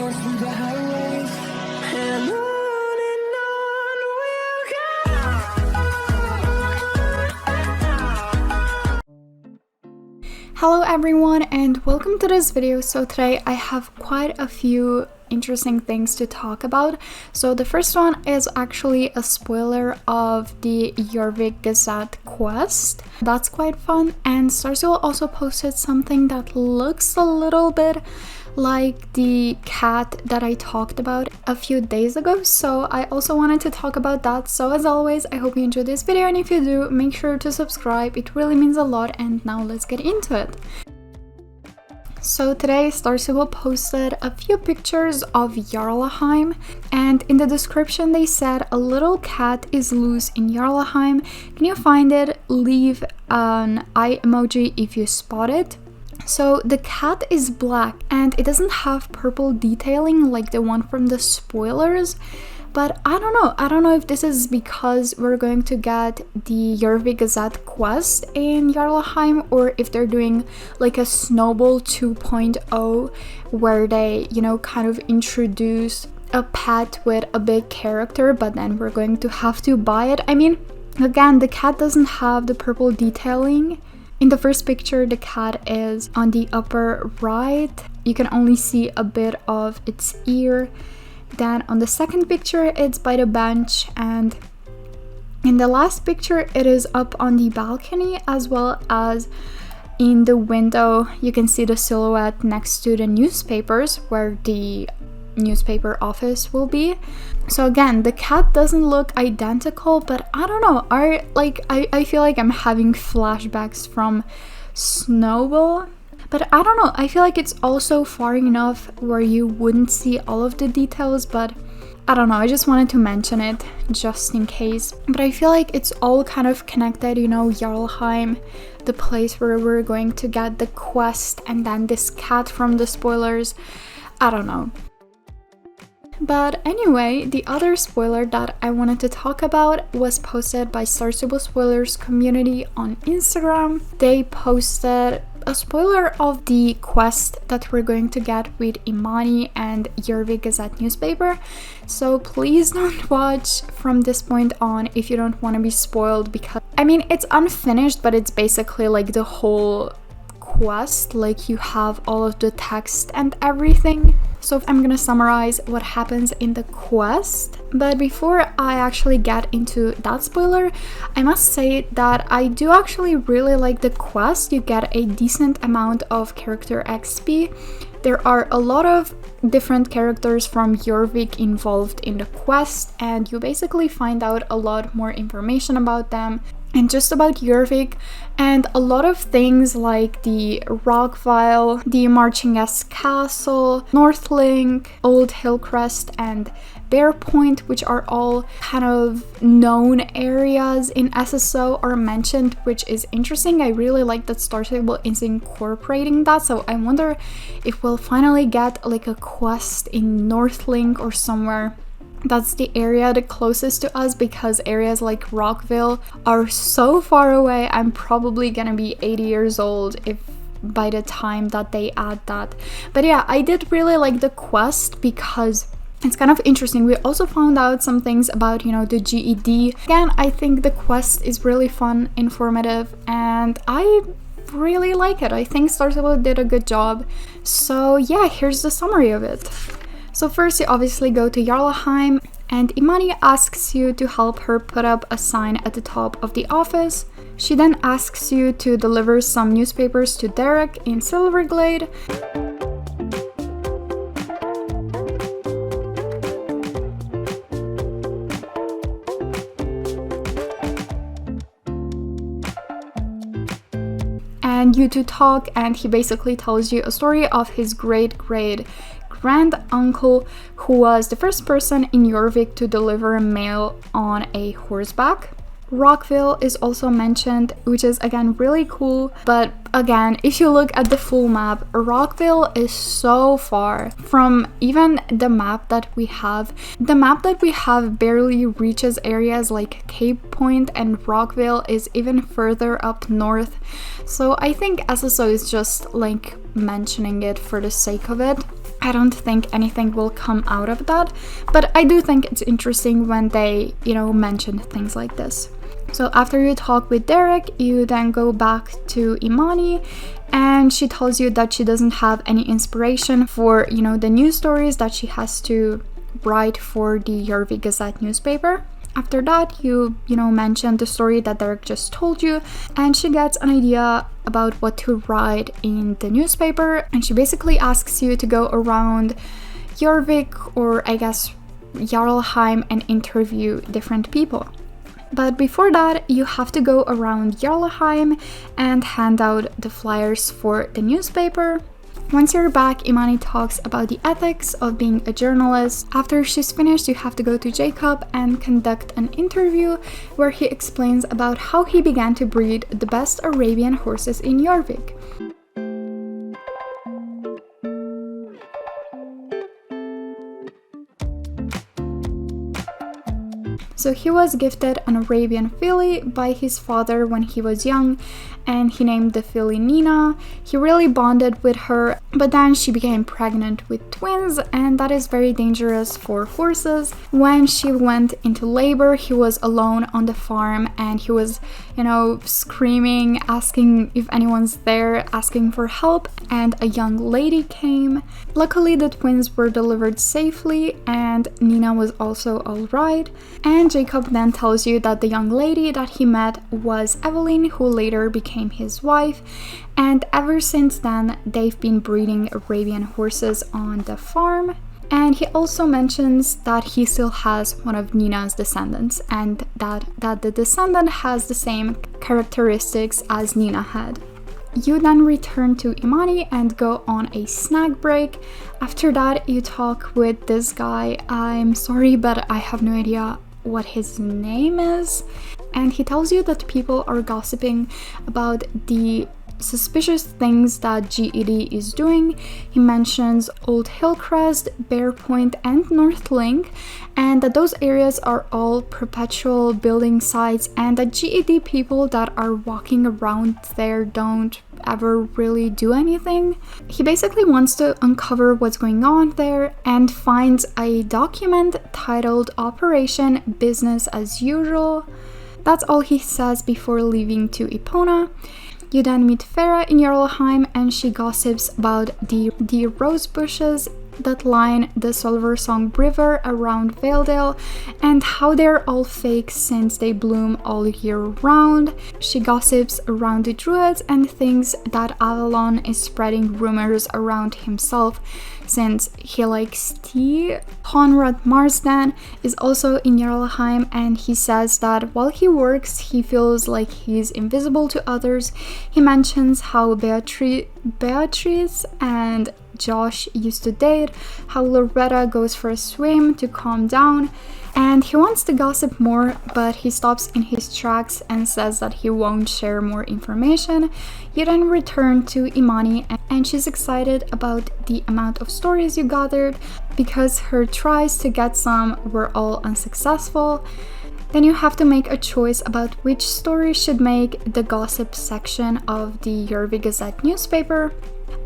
roar through the highways, and on we'll go. Hello everyone and welcome to this video. So today I have quite a few interesting things to talk about. So the first one is actually a spoiler of the Jorvik Gazette quest. That's quite fun, and Starseal also posted something that looks a little bit like the cat that I talked about a few days ago, so I also wanted to talk about that. So as always, I hope you enjoyed this video, and if you do, make sure to subscribe, it really means a lot. And now let's get into it. So today Starseal posted a few pictures of Jarlaheim, and in the description they said a little cat is loose in Jarlaheim. Can you find it? Leave an eye emoji if you spot it. So the cat is black and it doesn't have purple detailing like the one from the spoilers, but I don't know if this is because we're going to get the Jorvik Gazette quest in Jarlaheim, or if they're doing like a Snowball 2.0 where they, you know, kind of introduce a pet with a big character, but then we're going to have to buy it. I mean, again, the cat doesn't have the purple detailing. In the first picture, the cat is on the upper right. You can only see a bit of its ear. Then on the second picture, it's by the bench, and in the last picture, it is up on the balcony, as well as in the window. You can see the silhouette next to the newspapers where the newspaper office will be. So again, the cat doesn't look identical, but I don't know, I feel like I'm having flashbacks from Snowball, but I don't know, I feel like it's also far enough where you wouldn't see all of the details, but I don't know, I just wanted to mention it just in case. But I feel like it's all kind of connected, you know, Jarlheim, the place where we're going to get the quest, and then this cat from the spoilers. I don't know. But anyway, the other spoiler that I wanted to talk about was posted by Starseal Spoilers community on Instagram. They posted a spoiler of the quest that we're going to get with Imani and Jorvik Gazette newspaper. So please don't watch from this point on if you don't want to be spoiled, because I mean, it's unfinished, but it's basically like the whole quest, like you have all of the text and everything. So I'm gonna summarize what happens in the quest, but before I actually get into that spoiler, I must say that I do actually really like the quest. You get a decent amount of character XP. There are a lot of different characters from Jorvik involved in the quest, and you basically find out a lot more information about them and just about Jorvik, and a lot of things like the Rockville, the Marchenghast castle, Northlink, Old Hillcrest, and Bear Point, which are all kind of known areas in SSO, are mentioned, which is interesting. I really like that Starseal is incorporating that, so I wonder if we'll finally get like a quest in Northlink or somewhere. That's the area the closest to us, because areas like Rockville are so far away. I'm probably gonna be 80 years old if by the time that they add that. But yeah, I did really like the quest because it's kind of interesting. We also found out some things about, you know, the GED. Again, I think the quest is really fun, informative, and I really like it. I think Starseal did a good job. So yeah, here's the summary of it. So first you obviously go to Jarlaheim, and Imani asks you to help her put up a sign at the top of the office. She then asks you to deliver some newspapers to Derek in Silverglade. And you two talk, and he basically tells you a story of his great grand uncle who was the first person in Jorvik to deliver mail on a horseback. Rockville is also mentioned, which is again really cool, but again, if you look at the full map, Rockville is so far from even the map that we have. The map that we have barely reaches areas like Cape Point, and Rockville is even further up north. So I think SSO is just like mentioning it for the sake of it. I don't think anything will come out of that, but I do think it's interesting when they, mention things like this. So after you talk with Derek, you then go back to Imani, and she tells you that she doesn't have any inspiration for, the news stories that she has to write for the Jorvik Gazette newspaper. After that, you mention the story that Derek just told you, and she gets an idea about what to write in the newspaper, and she basically asks you to go around Jorvik, or I guess Jarlheim, and interview different people. But before that, you have to go around Jarlheim and hand out the flyers for the newspaper. Once you're back, Imani talks about the ethics of being a journalist. After she's finished, you have to go to Jacob and conduct an interview where he explains about how he began to breed the best Arabian horses in Jorvik. So he was gifted an Arabian filly by his father when he was young, and he named the filly Nina. He really bonded with her, but then she became pregnant with twins, and that is very dangerous for horses. When she went into labor, he was alone on the farm, and he was, screaming, asking if anyone's there, asking for help, and a young lady came. Luckily, the twins were delivered safely, and Nina was also alright. And Jacob then tells you that the young lady that he met was Evelyn, who later became his wife, and ever since then they've been breeding Arabian horses on the farm. And he also mentions that he still has one of Nina's descendants, and that the descendant has the same characteristics as Nina had. You then return to Imani and go on a snack break. After that, you talk with this guy. I'm sorry, but I have no idea what his name is. And he tells you that people are gossiping about the suspicious things that GED is doing. He mentions Old Hillcrest, Bear Point, and Northlink, and that those areas are all perpetual building sites, and that GED people that are walking around there don't ever really do anything. He basically wants to uncover what's going on there and finds a document titled Operation Business as Usual. That's all he says before leaving to Epona. You then meet Farah in Jarlheim, and she gossips about the rose bushes that line the Silversong River around Valedale and how they're all fake since they bloom all year round. She gossips around the Druids and thinks that Avalon is spreading rumors around himself since he likes tea. Conrad Marsden is also in Jarlheim, and he says that while he works, he feels like he's invisible to others. He mentions how Beatrice and Josh used to date, how Loretta goes for a swim to calm down, and he wants to gossip more, but he stops in his tracks and says that he won't share more information. You then return to Imani, and she's excited about the amount of stories you gathered because her tries to get some were all unsuccessful. Then you have to make a choice about which story should make the gossip section of the Jorvik Gazette newspaper.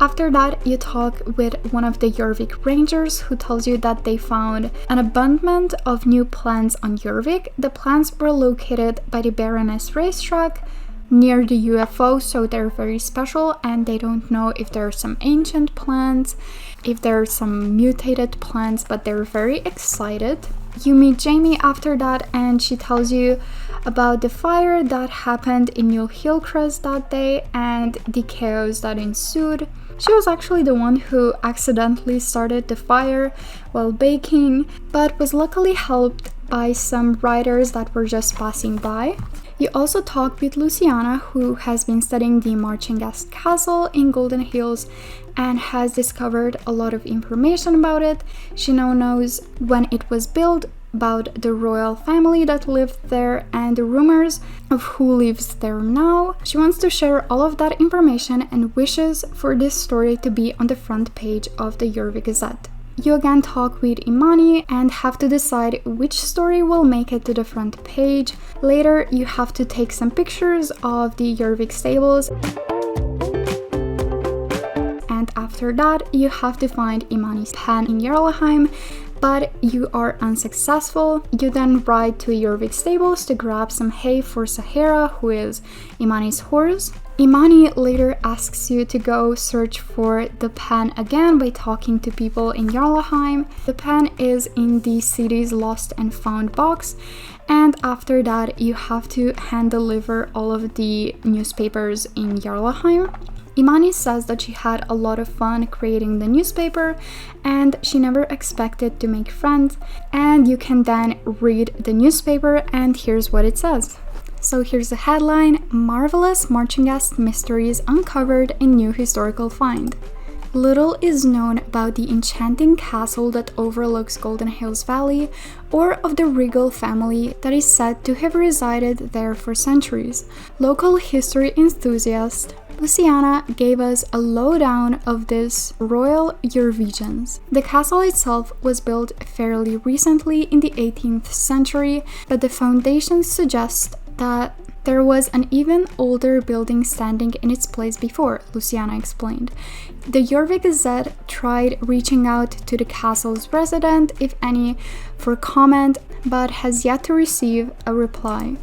After that, you talk with one of the Jorvik Rangers who tells you that they found an abundance of new plants on Jorvik. The plants were located by the Baroness racetrack near the UFO, so they're very special, and they don't know if there are some ancient plants, if there are some mutated plants, but they're very excited. You meet Jamie after that, and she tells you about the fire that happened in New Hillcrest that day and the chaos that ensued. She was actually the one who accidentally started the fire while baking, but was luckily helped by some riders that were just passing by. You also talk with Luciana, who has been studying the Marchenghast castle in Golden Hills and has discovered a lot of information about it. She now knows when it was built, about the royal family that lived there, and the rumors of who lives there now. She wants to share all of that information and wishes for this story to be on the front page of the Jorvik Gazette. You again talk with Imani and have to decide which story will make it to the front page. Later, you have to take some pictures of the Jorvik stables. And after After that, you have to find Imani's pen in Jarlaheim, but you are unsuccessful. You then ride to Jorvik stables to grab some hay for Sahara, who is Imani's horse. Imani later asks you to go search for the pen again by talking to people in Jarlaheim. The pen is in the city's lost and found box, and after that you have to hand deliver all of the newspapers in Jarlaheim. Imani says that she had a lot of fun creating the newspaper and she never expected to make friends, and you can then read the newspaper and here's what it says. So here's the headline: Marvelous Marchenghast Mysteries Uncovered in New Historical Find. Little is known about the enchanting castle that overlooks Golden Hills Valley, or of the regal family that is said to have resided there for centuries. Local history enthusiast Luciana gave us a lowdown of this royal Jorvigens. The castle itself was built fairly recently in the 18th century, but the foundations suggest that there was an even older building standing in its place before, Luciana explained. The Jorvik Gazette tried reaching out to the castle's resident, if any, for comment, but has yet to receive a reply.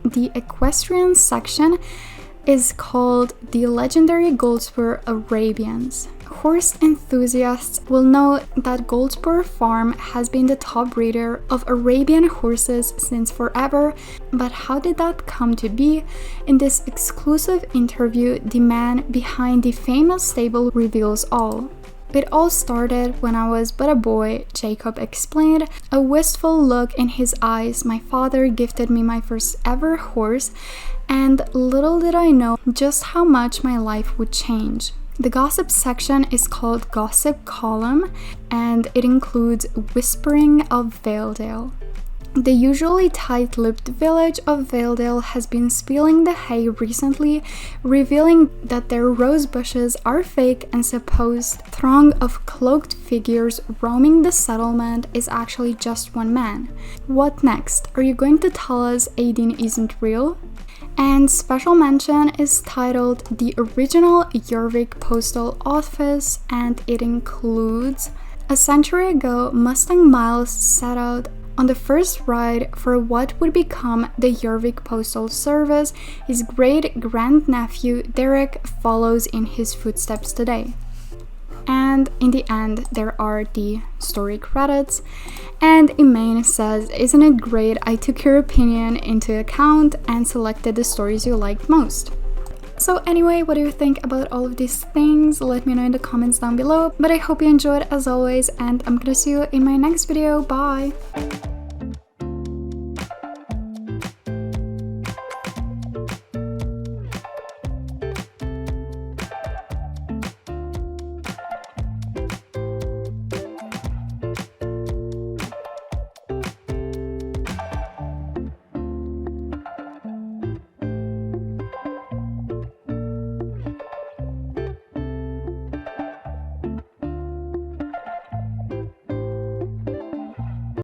The equestrian section is called the legendary Goldspur Arabians. Horse enthusiasts will know that Goldspur Farm has been the top breeder of Arabian horses since forever, but how did that come to be? In this exclusive interview, the man behind the famous stable reveals all. It all started when I was but a boy, Jacob explained, a wistful look in his eyes. My father gifted me my first ever horse, and little did I know just how much my life would change. The gossip section is called Gossip Column, and it includes Whispering of Valedale. The usually tight-lipped village of Valedale has been spilling the hay recently, revealing that their rose bushes are fake and supposed throng of cloaked figures roaming the settlement is actually just one man. What next? Are you going to tell us Aidin isn't real? And special mention is titled The Original Jorvik Postal Office, and it includes: a century ago, Mustang Miles set out on the first ride for what would become the Jorvik Postal Service. His great-grandnephew Derek follows in his footsteps today. And in the end, there are the story credits. And Imane says, "Isn't it great? I took your opinion into account and selected the stories you liked most." So anyway, what do you think about all of these things? Let me know in the comments down below. But I hope you enjoyed as always, and I'm gonna see you in my next video. Bye!